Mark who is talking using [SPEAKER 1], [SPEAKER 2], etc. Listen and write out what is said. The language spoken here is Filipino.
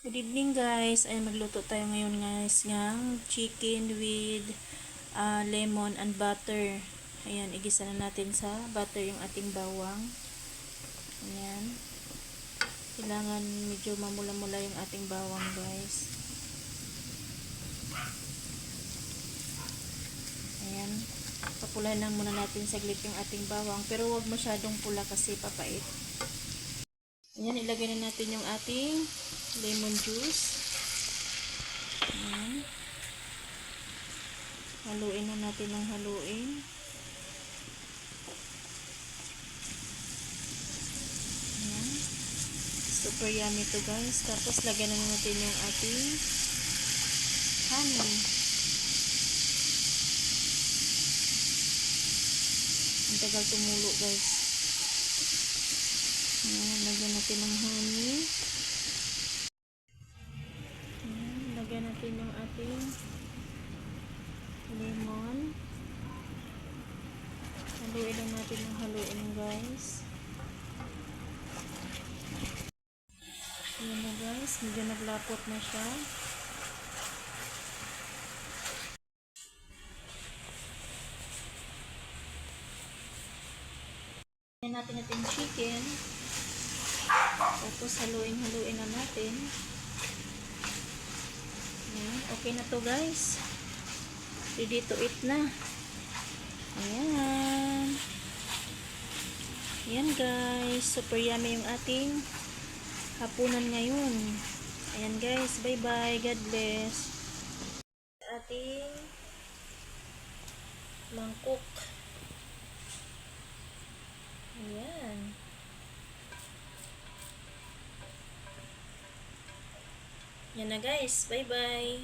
[SPEAKER 1] Good evening guys. Ay magluto tayo ngayon guys ng chicken with lemon and butter. Ayan, igisa na natin sa butter yung ating bawang. Ayan. Kailangan medyo mamula-mula yung ating bawang guys. Ayan. Papulahin lang muna natin saglit yung ating bawang. Pero huwag masyadong pula kasi papait. Ayan, ilagay na natin yung ating lemon juice. Ayan. Haluin na natin ng haluin. Ayan. Super yummy to guys. Tapos lagyan na natin yung ating honey. Ang tagal tumulo guys. Ayan, lagyan natin ng honey. Ayan, lagyan natin yung ating lemon. Haluin lang natin ng haluin guys. Ayan na guys, medyo naglapot na siya. Ayan natin ating chicken. Tapos haluin na natin. Ayan, okay na to guys. Ready to eat na. Ayan. Ayan guys, super yummy yung ating hapunan ngayon. Ayan guys, bye bye, God bless. Ating mangkok. Ayan. Yan na guys, bye bye.